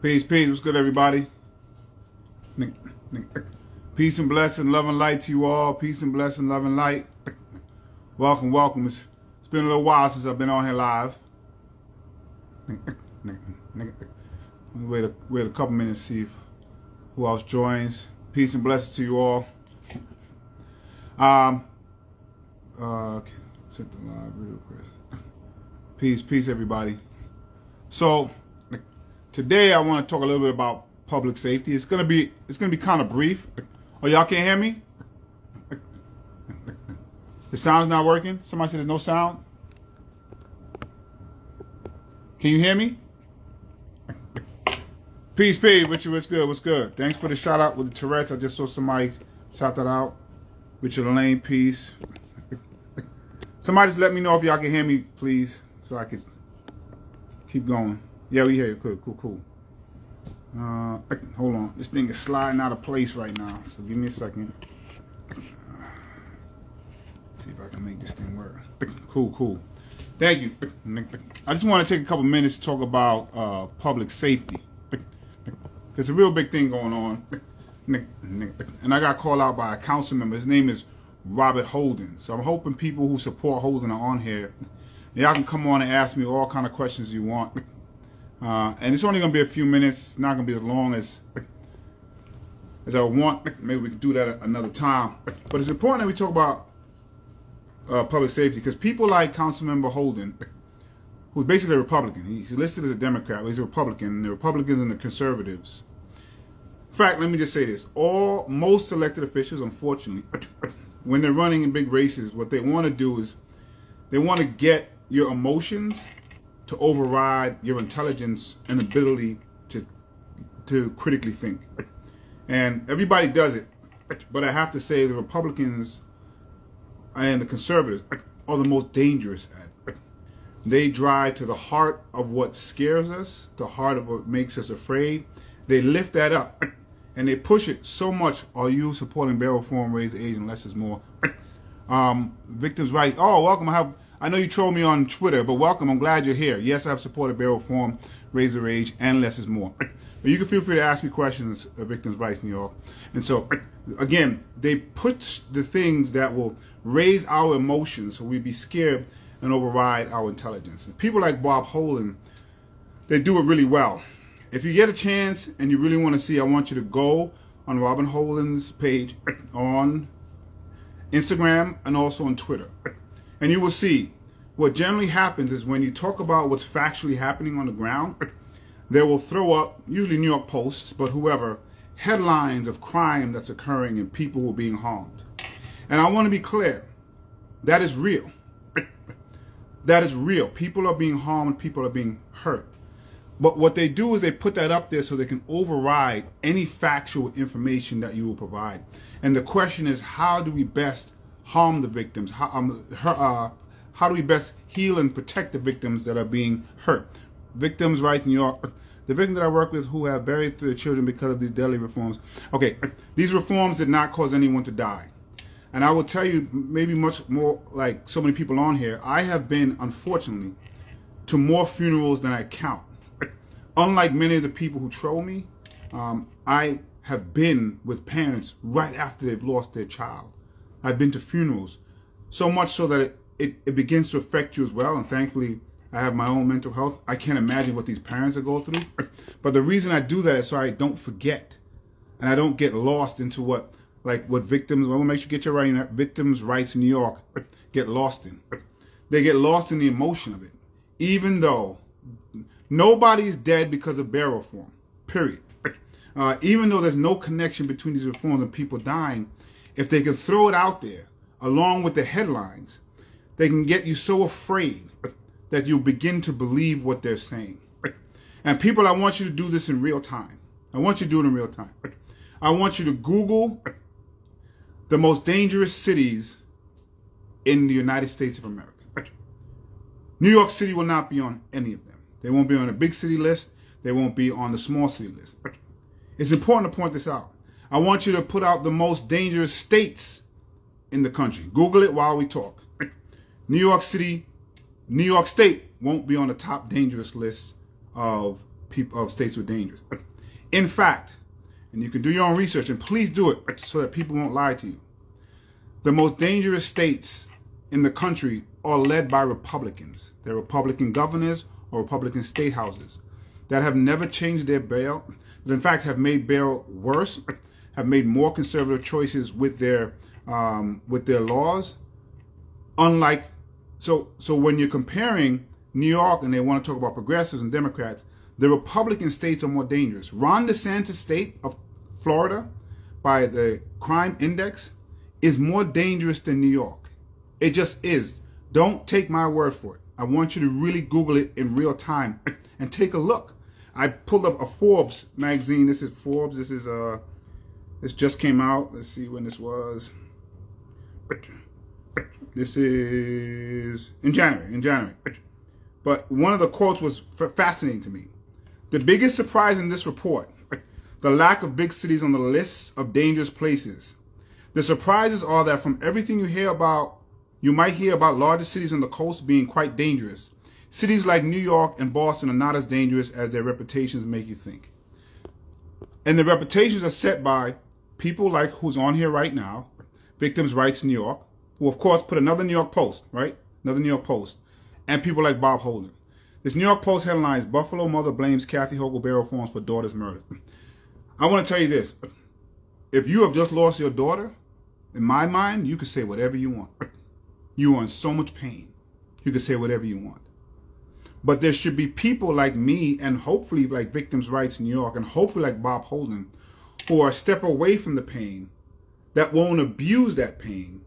Peace, peace. What's good, everybody? Peace and blessing, love and light to you all. Peace and blessing, love and light. Welcome, welcome. It's been a little while since I've been on here live. Wait a couple minutes to see who else joins. Peace and blessings to you all. Okay, set the live video, Chris. Peace, everybody. So today I want to talk a little bit about public safety. It's gonna be kind of brief. Oh, y'all can't hear me? The sound's not working. Somebody said there's no sound. Can you hear me? Peace, Richard. What's good? What's good? Thanks for the shout out with the Tourette's. I just saw somebody shout that out. Richard Lane, peace. Somebody just let me know if y'all can hear me, please, so I can keep going. Yeah, we hear you. Cool. Hold on. This thing is sliding out of place right now, so give me a second. See if I can make this thing work. Cool. Thank you. I just want to take a couple minutes to talk about public safety. There's a real big thing going on. And I got called out by a council member. His name is Robert Holden. So I'm hoping people who support Holden are on here. Y'all can come on and ask me all kind of questions you want. And it's only going to be a few minutes. It's not going to be as long as I want. Maybe we can do that another time. But it's important that we talk about public safety, because people like Councilmember Holden, who's basically a Republican. He's listed as a Democrat, but he's a Republican. And the Republicans and the conservatives. In fact, let me just say this. Most elected officials, unfortunately, when they're running in big races, what they want to do is they want to get your emotions to override your intelligence and ability to critically think. And everybody does it. But I have to say the Republicans and the conservatives are the most dangerous at it. They drive to the heart of what scares us, the heart of what makes us afraid. They lift that up and they push it so much. Are you supporting bail reform, raise the age, and less is more? Victims' rights. Oh, welcome. I know you trolled me on Twitter, but welcome. I'm glad you're here. Yes, I've supported bail reform, raise the age, and less is more. But you can feel free to ask me questions, Victims' Rights New York. And so, again, they push the things that will raise our emotions so we be scared and override our intelligence. And people like Bob Holden, they do it really well. If you get a chance and you really want to see, I want you to go on Robin Holden's page on Instagram and also on Twitter. And you will see what generally happens is when you talk about what's factually happening on the ground, they will throw up, usually New York Post, but whoever, headlines of crime that's occurring and people who are being harmed. And I want to be clear, that is real. That is real. People are being harmed, people are being hurt. But what they do is they put that up there so they can override any factual information that you will provide. And the question is, how do we best harm the victims? How do we best heal and protect the victims that are being hurt? Victims' Rights New York. The victims that I work with who have buried their children because of these deadly reforms. Okay, these reforms did not cause anyone to die. And I will tell you, maybe much more like so many people on here, I have been, unfortunately, to more funerals than I count. Unlike many of the people who troll me, I have been with parents right after they've lost their child. I've been to funerals, so much so that it begins to affect you as well. And thankfully, I have my own mental health. I can't imagine what these parents are going through. But the reason I do that is so I don't forget. And I don't get lost into what victims, I want to make sure you get your right, Victims' Rights in New York get lost in. They get lost in the emotion of it. Even though nobody's dead because of bail reform, period. Even though there's no connection between these reforms and people dying, if they can throw it out there along with the headlines, they can get you so afraid that you begin to believe what they're saying. And people, I want you to do this in real time. I want you to do it in real time. I want you to Google the most dangerous cities in the United States of America. New York City will not be on any of them. They won't be on the big city list. They won't be on the small city list. It's important to point this out. I want you to put out the most dangerous states in the country. Google it while we talk. New York City, New York State won't be on the top dangerous list of people of states were dangerous. In fact, and you can do your own research, and please do it so that people won't lie to you. The most dangerous states in the country are led by Republicans. They're Republican governors or Republican state houses that have never changed their bail, that in fact have made bail worse, have made more conservative choices with their laws. Unlike, so when you're comparing New York and they want to talk about progressives and Democrats, the Republican states are more dangerous. Ron DeSantis' state of Florida, by the crime index, is more dangerous than New York. It just is. Don't take my word for it. I want you to really Google it in real time and take a look. I pulled up a Forbes magazine. This is Forbes. This just came out. Let's see when this was. This is in January. But one of the quotes was fascinating to me. The biggest surprise in this report, the lack of big cities on the list of dangerous places. The surprises are that from everything you might hear about larger cities on the coast being quite dangerous. Cities like New York and Boston are not as dangerous as their reputations make you think. And the reputations are set by people like who's on here right now, Victims' Rights New York, who of course put another New York Post, right? Another New York Post. And people like Bob Holden. This New York Post headlines, Buffalo mother blames Kathy Hochul bail reforms for daughter's murder. I want to tell you this. If you have just lost your daughter, in my mind, you can say whatever you want. You are in so much pain. You can say whatever you want. But there should be people like me and hopefully like Victims' Rights New York and hopefully like Bob Holden who are a step away from the pain that won't abuse that pain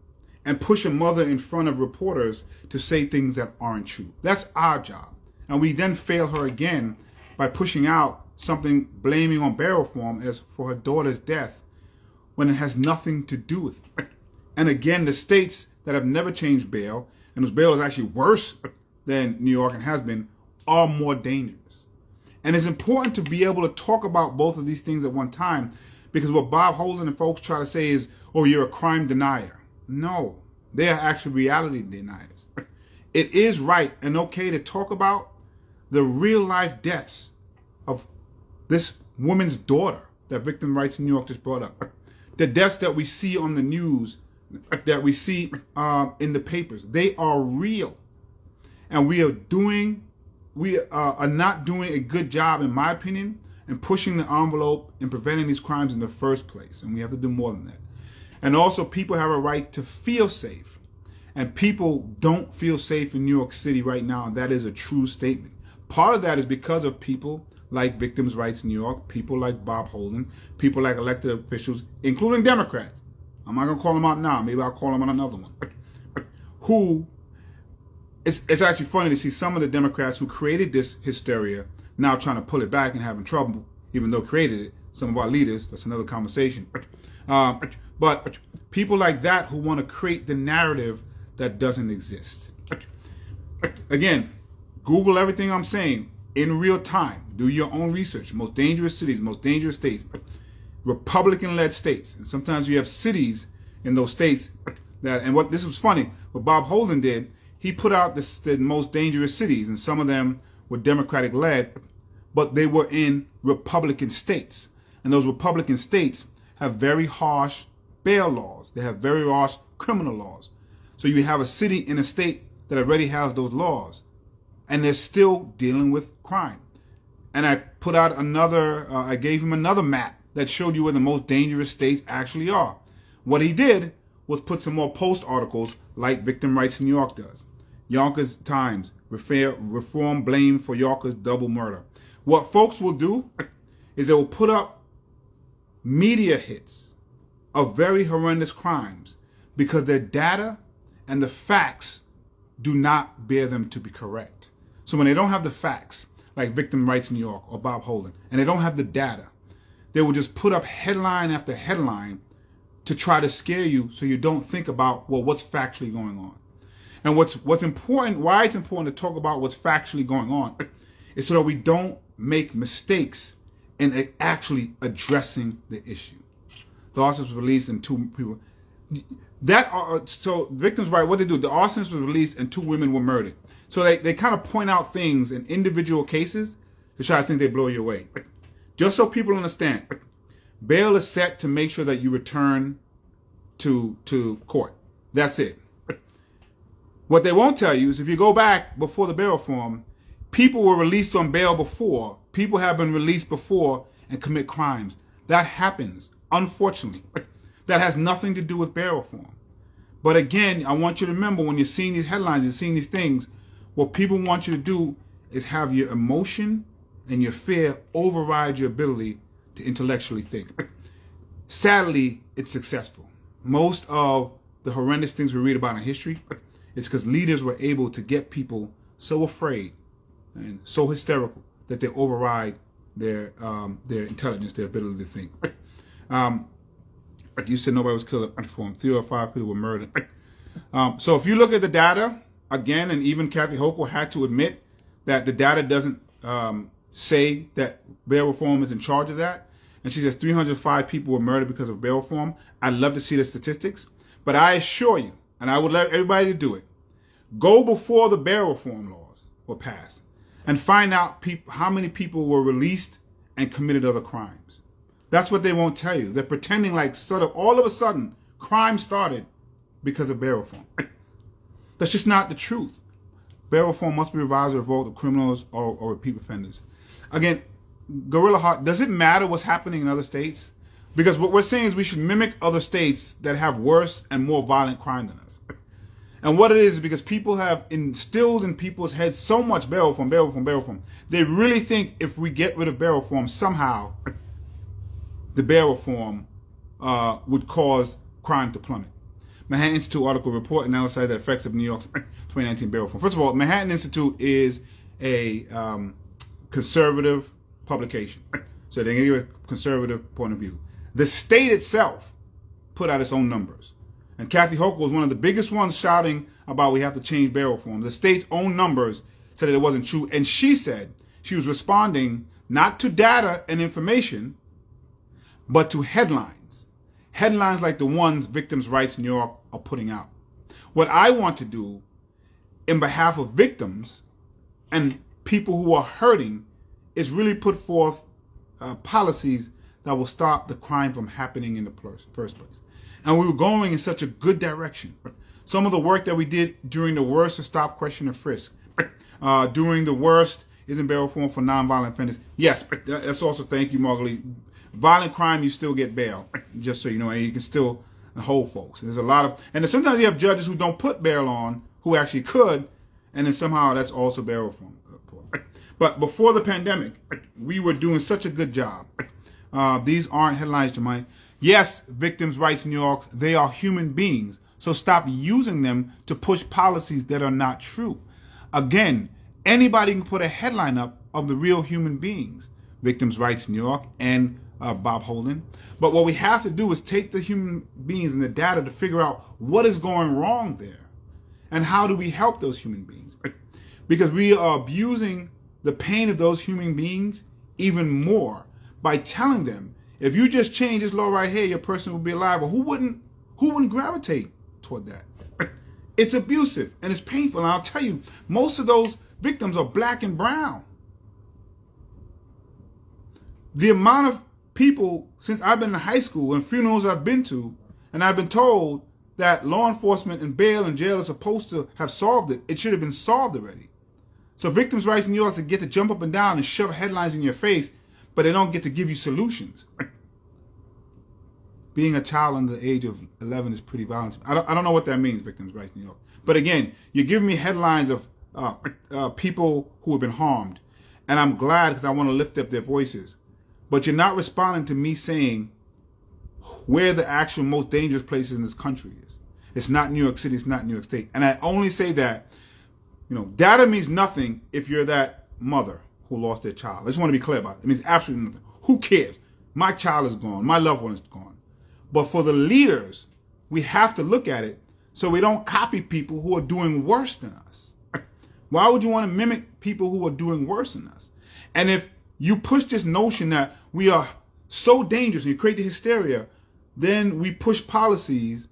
and push a mother in front of reporters to say things that aren't true. That's our job. And we then fail her again by pushing out something blaming on bail reform as for her daughter's death when it has nothing to do with it. And again, the states that have never changed bail, and whose bail is actually worse than New York and has been, are more dangerous. And it's important to be able to talk about both of these things at one time, because what Bob Holden and folks try to say is, oh, you're a crime denier. No, they are actually reality deniers. It is right and okay to talk about the real life deaths of this woman's daughter that Victims' Rights in New York just brought up. The deaths that we see on the news, that we see in the papers, they are real. And we are not doing a good job, in my opinion, in pushing the envelope and preventing these crimes in the first place. And we have to do more than that. And also, people have a right to feel safe. And people don't feel safe in New York City right now, and that is a true statement. Part of that is because of people like Victims' Rights New York, people like Bob Holden, people like elected officials, including Democrats. I'm not going to call them out now. Maybe I'll call them on another one. Who, it's actually funny to see some of the Democrats who created this hysteria now trying to pull it back and having trouble, even though created it. Some of our leaders, that's another conversation. But people like that who want to create the narrative that doesn't exist. Again, Google everything I'm saying in real time. Do your own research. Most dangerous cities, most dangerous states, Republican-led states. And sometimes you have cities in those states that, and what this was funny, what Bob Holden did, he put out the most dangerous cities, and some of them were Democratic-led, but they were in Republican states. And those Republican states have very harsh bail laws. They have very harsh criminal laws. So you have a city in a state that already has those laws, and they're still dealing with crime. And I put out I gave him another map that showed you where the most dangerous states actually are. What he did was put some more post articles like Victims' Rights New York does. Yonkers Times, reform blame for Yonkers double murder. What folks will do is they will put up media hits of very horrendous crimes because their data and the facts do not bear them to be correct. So when they don't have the facts, like Victims' Rights New York or Bob Holden, and they don't have the data, they will just put up headline after headline to try to scare you so you don't think about, well, what's factually going on. And what's important, why it's important to talk about what's factually going on, is so that we don't make mistakes in actually addressing the issue. The arsonist was released and two people. So Victims' Right, what they do, the arsonist was released and two women were murdered. So they kind of point out things in individual cases to try to think they blow you away. Just so people understand, bail is set to make sure that you return to court. That's it. What they won't tell you is if you go back before the bail reform, people were released on bail before. People have been released before and commit crimes. That happens, unfortunately. That has nothing to do with bail reform. But again, I want you to remember when you're seeing these headlines, you're seeing these things, what people want you to do is have your emotion and your fear override your ability to intellectually think. Sadly, it's successful. Most of the horrendous things we read about in history, it's because leaders were able to get people so afraid and so hysterical that they override their intelligence, their ability to think. Like you said, nobody was killed at reform. 3 or 5 people were murdered. So if you look at the data, again, and even Kathy Hochul had to admit that the data doesn't say that bail reform is in charge of that. And she says 305 people were murdered because of bail reform. I'd love to see the statistics. But I assure you, and I would let everybody to do it, go before the bail reform laws were passed and find out how many people were released and committed other crimes. That's what they won't tell you. They're pretending like sort of all of a sudden crime started because of bail reform. That's just not the truth. Bail reform must be revised or revoked of criminals or repeat offenders. Again, Gorilla Heart, does it matter what's happening in other states? Because what we're saying is we should mimic other states that have worse and more violent crime than us. And what it is because people have instilled in people's heads so much bail reform, bail reform, bail reform. They really think if we get rid of bail reform, somehow the bail reform would cause crime to plummet. Manhattan Institute article report analyzes the effects of New York's 2019 bail reform. First of all, Manhattan Institute is a conservative publication. So they give a conservative point of view. The state itself put out its own numbers. And Kathy Hochul was one of the biggest ones shouting about we have to change bail reform. The state's own numbers said that it wasn't true. And she said she was responding not to data and information, but to headlines. Headlines like the ones Victims' Rights New York are putting out. What I want to do in behalf of victims and people who are hurting is really put forth policies that will stop the crime from happening in the first place. And we were going in such a good direction. Some of the work that we did during the worst of Stop, Question, and Frisk, during the worst isn't bail reform for nonviolent offenders. Yes, that's also, thank you, Margaret. Violent crime, you still get bail, just so you know, and you can still hold folks. And there's a lot of, and then sometimes you have judges who don't put bail on, who actually could, and then somehow that's also bail reform. But before the pandemic, we were doing such a good job. These aren't headlines, Jermaine. Yes, Victims' Rights New York, they are human beings. So stop using them to push policies that are not true. Again, anybody can put a headline up of the real human beings. Victims' Rights New York and Bob Holden. But what we have to do is take the human beings and the data to figure out what is going wrong there. And how do we help those human beings? Because we are abusing the pain of those human beings even more by telling them, if you just change this law right here, your person will be alive. Well, who wouldn't gravitate toward that? It's abusive and it's painful. And I'll tell you, most of those victims are black and brown. The amount of people, since I've been in high school and funerals I've been to, and I've been told that law enforcement and bail and jail are supposed to have solved it, it should have been solved already. So Victims' Rights in New York get to jump up and down and shove headlines in your face, but they don't get to give you solutions. Being a child under the age of 11 is pretty violent. I don't know what that means, Victims' Rights New York. But again, you're giving me headlines of people who have been harmed. And I'm glad because I want to lift up their voices. But you're not responding to me saying where the actual most dangerous places in this country is. It's not New York City, it's not New York State. And I only say that, data means nothing if you're that mother who lost their child. I just want to be clear about it. It means absolutely nothing. Who cares? My child is gone. My loved one is gone. But for the leaders, we have to look at it so we don't copy people who are doing worse than us. Why would you want to mimic people who are doing worse than us? And if you push this notion that we are so dangerous and you create the hysteria, then we push policies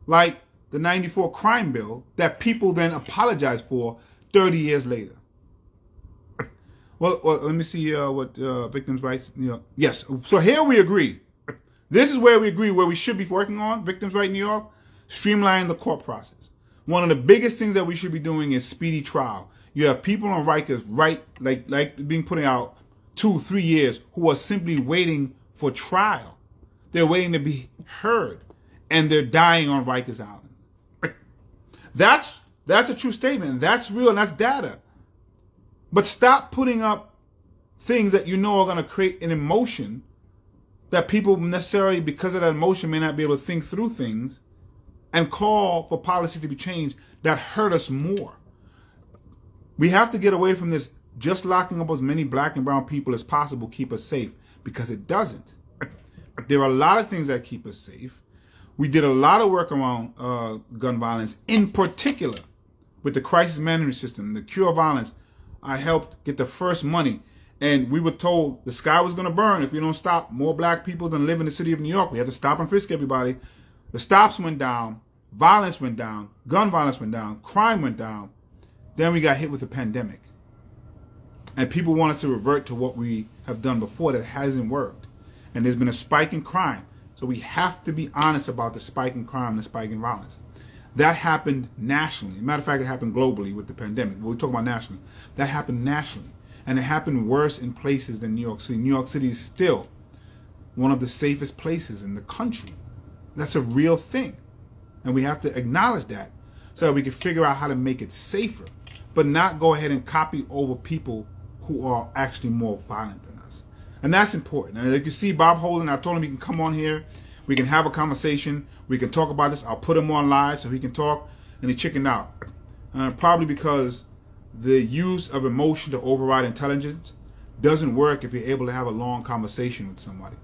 like the 94 crime bill that people then apologize for 30 years later. Well, let me see what victims' rights. Yes. So here we agree. This is where we agree where we should be working on victims' rights in New York, streamlining the court process. One of the biggest things that we should be doing is speedy trial. You have people on Rikers like being put out 2-3 years who are simply waiting for trial. They're waiting to be heard, and they're dying on Rikers Island. That's a true statement. That's real, and that's data. But stop putting up things that you know are going to create an emotion that people necessarily, because of that emotion, may not be able to think through things and call for policy to be changed that hurt us more. We have to get away from this just locking up as many black and brown people as possible keep us safe, because it doesn't. There are a lot of things that keep us safe. We did a lot of work around gun violence, in particular with the crisis management system, the Cure Violence. I helped get the first money, and we were told the sky was going to burn if we don't stop more black people than live in the city of New York. We had to stop and frisk everybody. The stops went down, violence went down, gun violence went down, crime went down. Then we got hit with a pandemic. And people wanted to revert to what we have done before that hasn't worked. And there's been a spike in crime. So we have to be honest about the spike in crime and the spike in violence. That happened nationally. Matter of fact, it happened globally with the pandemic. But we're talking about nationally. That happened nationally. And it happened worse in places than New York City. New York City is still one of the safest places in the country. That's a real thing. And we have to acknowledge that so that we can figure out how to make it safer, but not go ahead and copy over people who are actually more violent than us. And that's important. And like you see, Bob Holden, I told him he can come on here. We can have a conversation. We can talk about this. I'll put him on live so he can talk. And he chickened out. Probably because the use of emotion to override intelligence doesn't work if you're able to have a long conversation with somebody.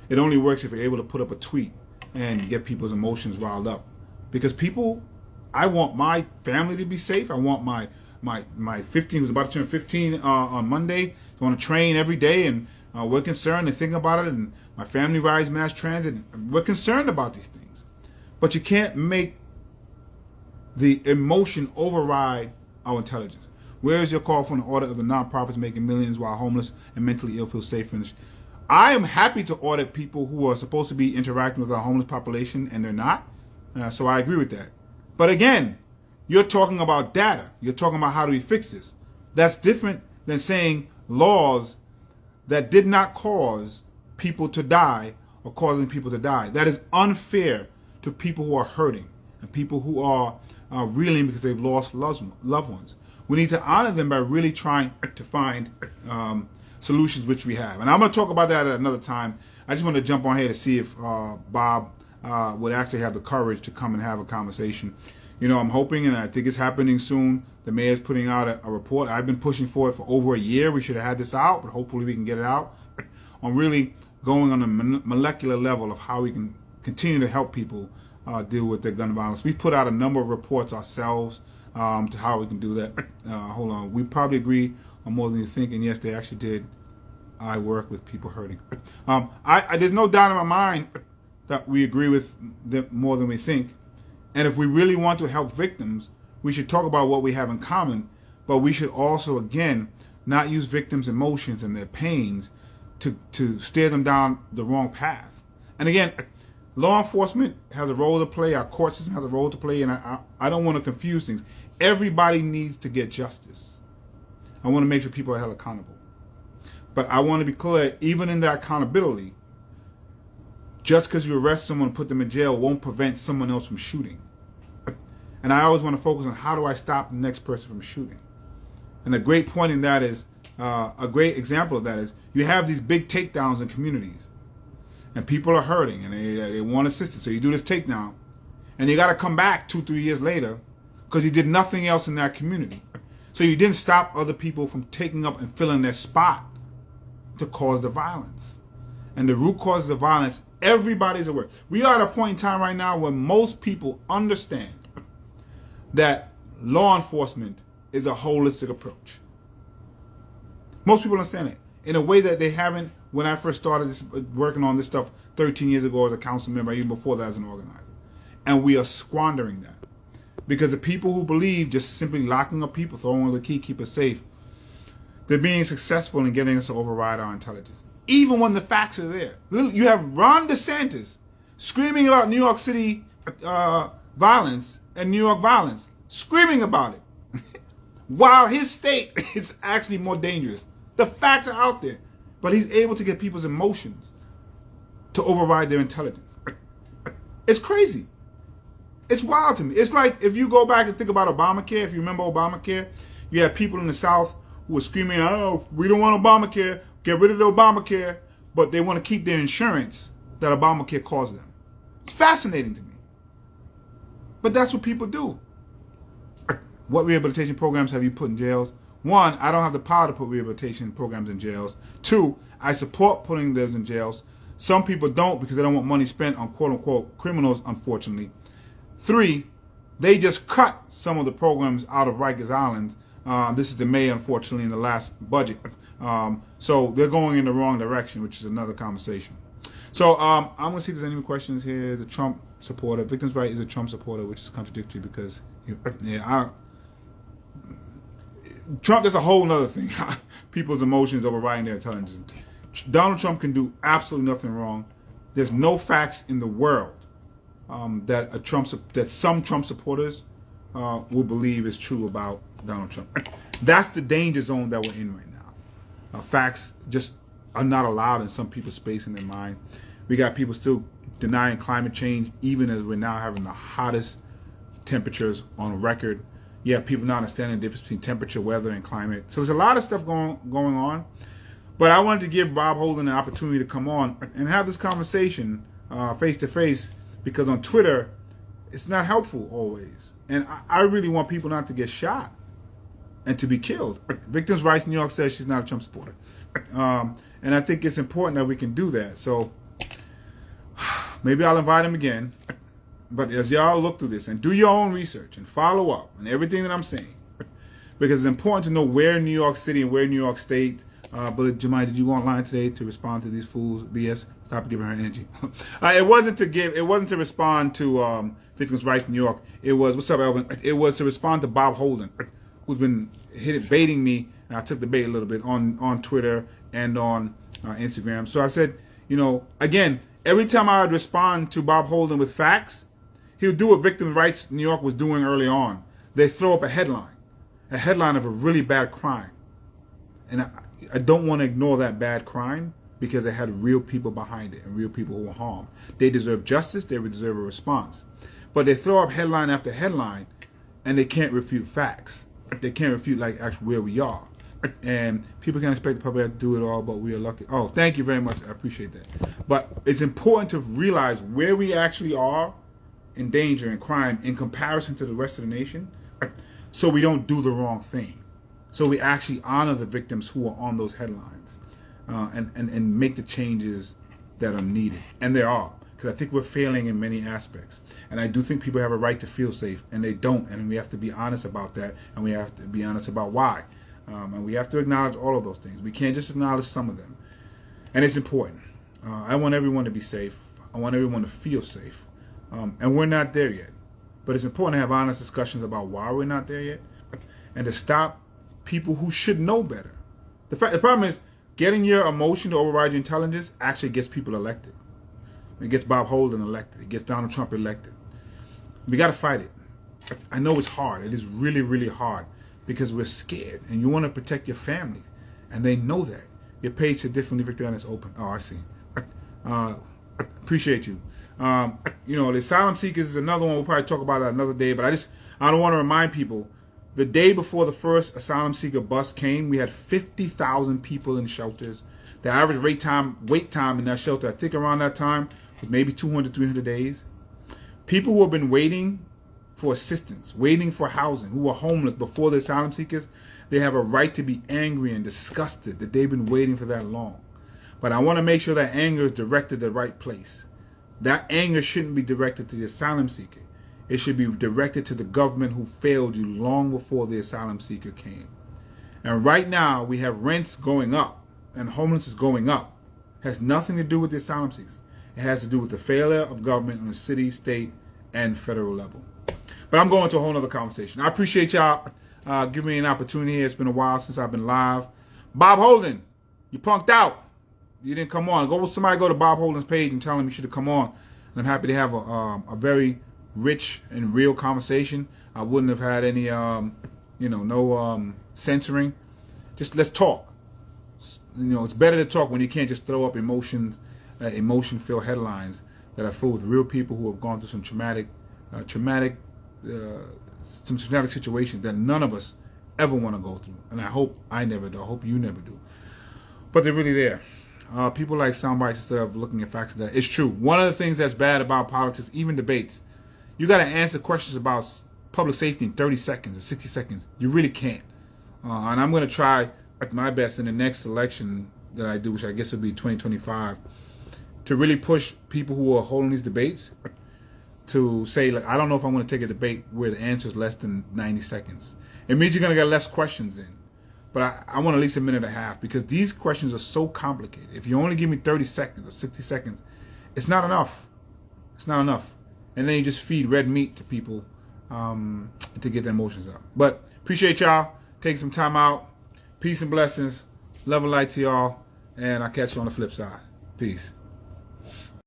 It only works if you're able to put up a tweet and get people's emotions riled up. Because people, I want my family to be safe. I want my 15, who's about to turn 15 on Monday, going to train every day, and we're concerned and thinking about it, and my family rides mass transit. We're concerned about these things. But you can't make the emotion override our intelligence. Where is your call for an audit of the nonprofits making millions while homeless and mentally ill feel safe? I am happy to audit people who are supposed to be interacting with our homeless population and they're not. So I agree with that. But again, you're talking about data. You're talking about how do we fix this. That's different than saying laws that did not cause people to die or causing people to die. That is unfair to people who are hurting and people who are reeling because they've lost loved ones. We need to honor them by really trying to find solutions, which we have. And I'm going to talk about that at another time. I just want to jump on here to see if Bob would actually have the courage to come and have a conversation. You know, I'm hoping, and I think it's happening soon, the mayor's putting out a report. I've been pushing for it for over a year. We should have had this out, but hopefully we can get it out on really going on a molecular level of how we can continue to help people deal with their gun violence. We've put out a number of reports ourselves to how we can do that. Hold on. We probably agree on more than you think, and yes, they actually did. I work with people hurting. There's no doubt in my mind that we agree with them more than we think. And if we really want to help victims, we should talk about what we have in common, but we should also, again, not use victims' emotions and their pains to steer them down the wrong path. And again, law enforcement has a role to play, our court system has a role to play, and I don't want to confuse things. Everybody needs to get justice. I want to make sure people are held accountable. But I want to be clear, even in that accountability, just because you arrest someone and put them in jail won't prevent someone else from shooting. And I always want to focus on how do I stop the next person from shooting. And a great point in that is, a great example of that is, you have these big takedowns in communities. And people are hurting and they want assistance. So you do this takedown. And you got to come back 2-3 years later because you did nothing else in that community. So you didn't stop other people from taking up and filling their spot to cause the violence. And the root causes of violence, everybody's aware. We are at a point in time right now where most people understand that law enforcement is a holistic approach. Most people understand it in a way that they haven't when I first started working on this stuff 13 years ago as a council member, even before that as an organizer. And we are squandering that. Because the people who believe just simply locking up people, throwing the key, keep us safe, They're being successful in getting us to override our intelligence, even when the facts are there. You have Ron DeSantis screaming about New York City violence and New York violence, screaming about it, while his state is actually more dangerous. The facts are out there, but he's able to get people's emotions to override their intelligence. It's crazy. It's wild to me. It's like if you go back and think about Obamacare, if you remember Obamacare, you had people in the South who were screaming, oh, we don't want Obamacare, get rid of the Obamacare, but they want to keep their insurance that Obamacare caused them. It's fascinating to me. But that's what people do. What rehabilitation programs have you put in jails? One, I don't have the power to put rehabilitation programs in jails. Two, I support putting those in jails. Some people don't because they don't want money spent on quote-unquote criminals, unfortunately. Three, they just cut some of the programs out of Rikers Island. This is the May, unfortunately, in the last budget. So they're going in the wrong direction, which is another conversation. So I'm going to see if there's any questions here. The Trump supporter, Victims' Right is a Trump supporter, which is contradictory because Trump, that's a whole other thing. People's emotions overriding their intelligence. Donald Trump can do absolutely nothing wrong. There's no facts in the world that some Trump supporters will believe is true about Donald Trump. That's the danger zone that we're in right now. Facts just are not allowed in some people's space in their mind. We got people still denying climate change, even as we're now having the hottest temperatures on record. You have people not understanding the difference between temperature, weather, and climate. So there's a lot of stuff going on. But I wanted to give Bob Holden an opportunity to come on and have this conversation face to face, because on Twitter, it's not helpful always. And I really want people not to get shot and to be killed. Victims' Rights New York says she's not a Trump supporter. And I think it's important that we can do that. So maybe I'll invite him again. But as y'all look through this and do your own research and follow up on everything that I'm saying, because it's important to know where New York City and where New York State. But Jemai, did you go online today to respond to these fools' BS? Stop giving her energy. It wasn't to respond to Victims' Rights New York. It was, what's up, Elvin? It was to respond to Bob Holden, who's been baiting me. And I took the bait a little bit on Twitter and on Instagram. So I said, again, every time I would respond to Bob Holden with facts, he would do what Victims' Rights New York was doing early on. They throw up a headline of a really bad crime. And I don't want to ignore that bad crime because it had real people behind it and real people who were harmed. They deserve justice. They deserve a response. But they throw up headline after headline and they can't refute facts. They can't refute actually where we are. And people can't expect the public to do it all, but we are lucky. Oh, thank you very much. I appreciate that. But it's important to realize where we actually are in danger and crime in comparison to the rest of the nation, so we don't do the wrong thing. So we actually honor the victims who are on those headlines and make the changes that are needed. And there are, because I think we're failing in many aspects. And I do think people have a right to feel safe, and they don't. And we have to be honest about that, and we have to be honest about why. And we have to acknowledge all of those things. We can't just acknowledge some of them. And it's important. I want everyone to be safe. I want everyone to feel safe. And we're not there yet. But it's important to have honest discussions about why we're not there yet, and to stop people who should know better. The problem is getting your emotion to override your intelligence actually gets people elected. It gets Bob Holden elected. It gets Donald Trump elected. We got to fight it. I know it's hard. It is really, really hard because we're scared and you want to protect your families, and they know that. Your page said differently, Victor, and it's open. Oh, I see. Appreciate you. The asylum seekers is another one. We'll probably talk about that another day, but I don't want to remind people. The day before the first asylum seeker bus came, we had 50,000 people in shelters. The average wait time in that shelter, I think around that time, was maybe 200, 300 days. People who have been waiting for assistance, waiting for housing, who were homeless before the asylum seekers, they have a right to be angry and disgusted that they've been waiting for that long. But I want to make sure that anger is directed the right place. That anger shouldn't be directed to the asylum seeker. It should be directed to the government who failed you long before the asylum seeker came. And right now, we have rents going up and homelessness going up. It has nothing to do with the asylum seekers. It has to do with the failure of government on the city, state, and federal level. But I'm going to a whole other conversation. I appreciate y'all giving me an opportunity here. It's been a while since I've been live. Bob Holden, you punked out. You didn't come on. Somebody go to Bob Holden's page and tell him you should have come on. And I'm happy to have a very rich and real conversation. I wouldn't have had any, no censoring. Just let's talk. It's better to talk when you can't just throw up emotion-filled headlines that are filled with real people who have gone through some traumatic situations that none of us ever want to go through. And I hope I never do. I hope you never do. But they're really there. People like sound bites instead of looking at facts. That it's true. One of the things that's bad about politics, even debates, you got to answer questions about public safety in 30 seconds or 60 seconds. You really can't. And I'm going to try my best in the next election that I do, which I guess will be 2025, to really push people who are holding these debates to say, like, I don't know if I'm going to take a debate where the answer is less than 90 seconds. It means you're going to get less questions in. But I want at least a minute and a half because these questions are so complicated. If you only give me 30 seconds or 60 seconds, it's not enough. It's not enough. And then you just feed red meat to people to get their emotions up. But appreciate y'all taking some time out. Peace and blessings. Love and light to y'all. And I'll catch you on the flip side. Peace.